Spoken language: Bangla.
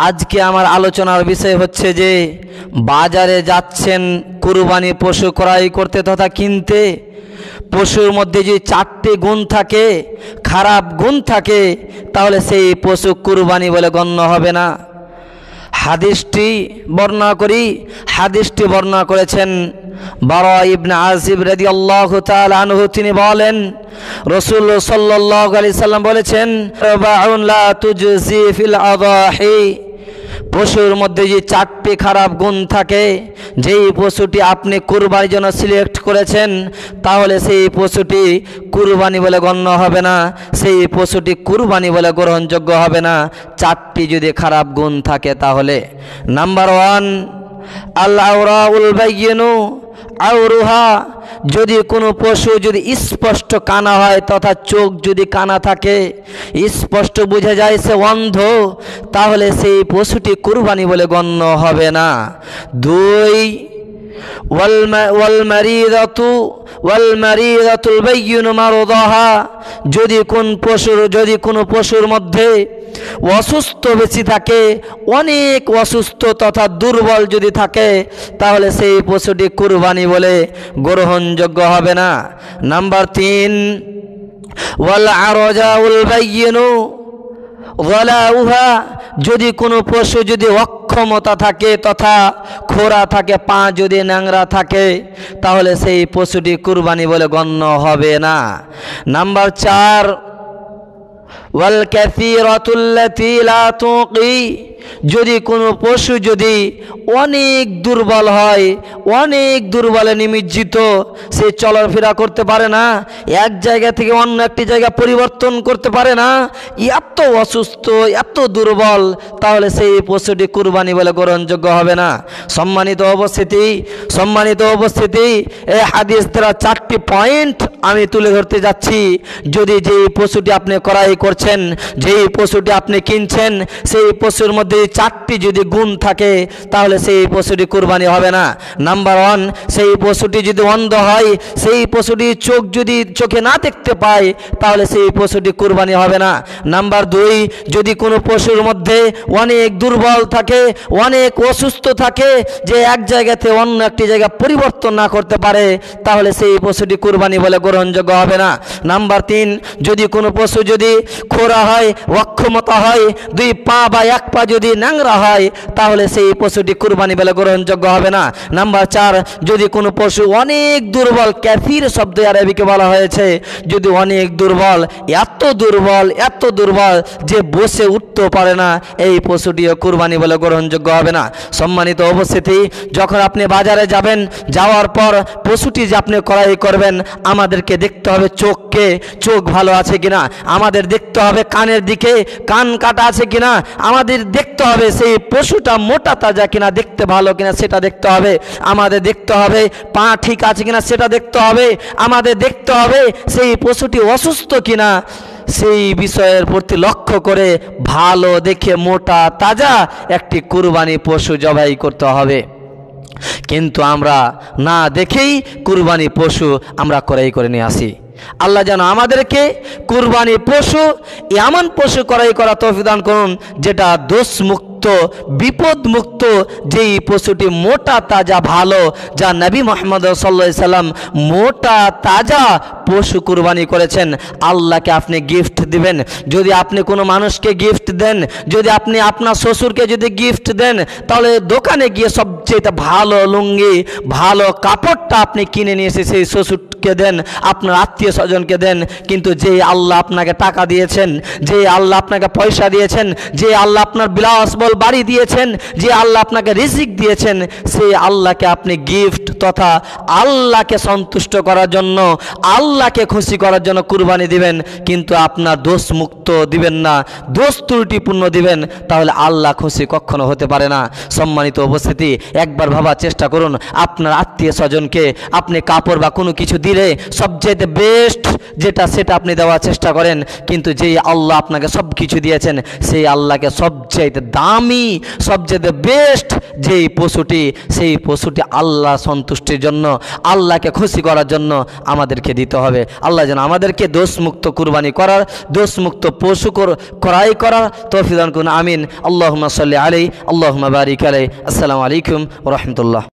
আজকে আমার আলোচনার বিষয় হচ্ছে যে বাজারে যাচ্ছেন কুরবানি পশু ক্রয় করতে তথা কিনতে, পশুর মধ্যে যদি 4টি গুণ থাকে, খারাপ গুণ থাকে, তাহলে সেই পশু কুরবানি বলে গণ্য হবে না। হাদিসটি বর্ণনা করেছেন বারা ইবনে আযিব রাদিয়াল্লাহু তাআলা আনহু। তিনি বলেন, রাসূল সাল্লাল্লাহু আলাইহি সাল্লাম বলেছেন, বাউন লা তুজজি ফিল আযাহি, পশুর মধ্যে যে 4টি খারাপ গুণ থাকে, যেই পশুটি আপনি কুরবানির জন্য সিলেক্ট করেছেন, তাহলে সেই পশুটি কুরবানি বলে গণ্য হবে না, সেই পশুটি কুরবানি বলে গ্রহণযোগ্য হবে না। 4টি যদি খারাপ গুণ থাকে তাহলে। নাম্বার 1, আল আওরাউল বাইয়িনু আওরুহা, যদি কোনো পশু যদি স্পষ্ট কানা হয় তথা চোখ যদি কানা থাকে, স্পষ্ট বোঝা যায় সে অন্ধ, তাহলে সেই পশুটি কুরবানি বলে গণ্য হবে না। 2, ওয়াল মারিদাতুল বাইয়িনু মারদাহা, যদি কোনো পশুর মধ্যে অসুস্থ বেশি থাকে, অনেক অসুস্থ তথা দুর্বল যদি থাকে, তাহলে সেই পশুটি কুরবানি বলে গ্রহণযোগ্য হবে না। নাম্বার 3, ওয়াল আরজাউল বাইয়িনু ওয়ালাউহা, যদি কোনো পশু যদি অক্ষমতা থাকে তথা খোরা থাকে, পা যদি ন্যাংরা থাকে, তাহলে সেই পশুটি কুরবানি বলে গণ্য হবে না। নাম্বার 4, ওয়াল কাসীরাতুল্লাতী লা তুকি, যদি কোনো পশু যদি অনেক দুর্বল হয়, অনেক দুর্বলে নিমজ্জিত, সে চলাফেরা করতে পারে না, এক জায়গা থেকে অন্য একটি জায়গা পরিবর্তন করতে পারে না, এত অসুস্থ, এত দুর্বল, তাহলে সেই পশুটি কুরবানি বলে গ্রহণযোগ্য হবে না। সম্মানিত উপস্থিতি, এই হাদিস দ্বারা 4টি পয়েন্ট আমি তুলে ধরতে যাচ্ছি। যদি যেই পশুটি আপনি ক্রয় করছেন, যেই পশুটি আপনি কিনছেন, সেই পশুর মধ্যে 4টি যদি গুণ থাকে, তাহলে সেই পশুটি কুরবানি হবে না। নাম্বার 1, সেই পশুটি যদি অন্ধ হয়, সেই পশুটি চোখে না দেখতে পায়, তাহলে সেই পশুটি কুরবানি হবে না। নাম্বার 2, যদি কোনো পশুর মধ্যে অনেক দুর্বল থাকে, অনেক অসুস্থ থাকে, যে এক জায়গাতে অন্য একটি জায়গা পরিবর্তন না করতে পারে, তাহলে সেই পশুটি কুরবানি বলে গ্রহণযোগ্য হবে না। নাম্বার 3, যদি কোনো পশু যদি খোরা হয়, অক্ষমতা হয়, 2 পা বা 1 পা যদি ন্যাংরা হয়, তাহলে সেই পশুটি কুরবানি বলে গ্রহণযোগ্য হবে না। নাম্বার 4, যদি কোনো পশু অনেক দুর্বল, কাসীর শব্দ আরবিকে বলা হয়েছে, যদি অনেক দুর্বল, এত দুর্বল যে বসে উঠতে পারে না, এই পশুটিও কুরবানি বলে গ্রহণযোগ্য হবে না। সম্মানিত উপস্থিতি, যখন আপনি বাজারে যাবেন, যাওয়ার পর পশুটি যে আপনি ক্রয় করবেন, আমাদেরকে দেখতে হবে চোখ ভালো আছে কিনা, আমাদের দেখতে হবে কানের দিকে কান কাটা আছে কিনা, আমাদের দেখতে হবে সেই পশুটা মোটা তাজা কিনা, দেখতে ভালো কিনা সেটা দেখতে হবে, আমাদের দেখতে হবে পা ঠিক আছে কিনা সেটা দেখতে হবে, আমাদের দেখতে হবে সেই পশুটি অসুস্থ কিনা, সেই বিষয়ের প্রতি লক্ষ্য করে ভালো দেখে মোটা তাজা একটি কুরবানি পশু জবাই করতে হবে। কিন্তু আমরা না দেখেই কুরবানি পশু আমরা ক্রয় করে নিয়ে আসি। আল্লাহ যেন আমাদেরকে কুরবানি পশু, এমন পশু ক্রয় করা তৌফিক দান করুন যেটা দোষমুক্ত, বিপদমুক্ত, যেই পশুটি মোটা তাজা ভালো, যা নবী মুহাম্মদ সাল্লাল্লাহু আলাইহি সাল্লাম মোটা তাজা পশু কুরবানি করেছেন। আল্লাহকে আপনি গিফট দিবেন, যদি আপনি কোনো মানুষকে গিফট দেন, যদি আপনি আপনার শ্বশুরকে যদি গিফট দেন, তাহলে দোকানে গিয়ে সবচেয়ে ভালো লুঙ্গি, ভালো কাপড়টা আপনি কিনে নিয়ে এসে সেই শ্বশুরকে দেন, আপনার আত্মীয় স্বজনকে দেন। কিন্তু যে আল্লাহ আপনাকে টাকা দিয়েছেন, যে আল্লাহ আপনাকে পয়সা দিয়েছেন, যে আল্লাহ আপনার বিলাসবহুল বাড়ি দিয়েছেন, যে আল্লাহ আপনাকে রিজিক দিয়েছেন, সেই আল্লাহকে আপনি গিফট তথা আল্লাহকে সন্তুষ্ট করার জন্য, আল্লাহকে খুশি করার জন্য কুরবানি দিবেন, কিন্তু আপনার দোষ মুক্ত দিবেন না, দোষ ত্রুটিপূর্ণ দিবেন, তাহলে আল্লাহ খুশি কখনো হতে পারে না। সম্মানিত উপস্থিতি, একবার ভাবার চেষ্টা করুন, আপনার আত্মীয় স্বজনকে আপনি কাপড় বা কোনো কিছু দিলে সবচাইতে বেস্ট যেটা সেটা আপনি দেওয়ার চেষ্টা করেন, কিন্তু যেই আল্লাহ আপনাকে সব কিছু দিয়েছেন সেই আল্লাহকে সবচাইতে দামি সবচাইতে বেস্ট যেই পশুটি, সেই পশুটি আল্লাহ সন্তুষ্টির জন্য, আল্লাহকে খুশি করার জন্য আমাদেরকে দিতে হবে। আল্লাহ যেন আমাদেরকে দোষমুক্ত কুরবানি করার, দোষমুক্ত পশু ক্রয় করার তৌফিক দান করুন। আমিন। আল্লাহুম্মা সাল্লি আলাইহি, আল্লাহুম্মা বারিক আলাইহি। আসসালামু আলাইকুম ওয়া রাহমাতুল্লাহ।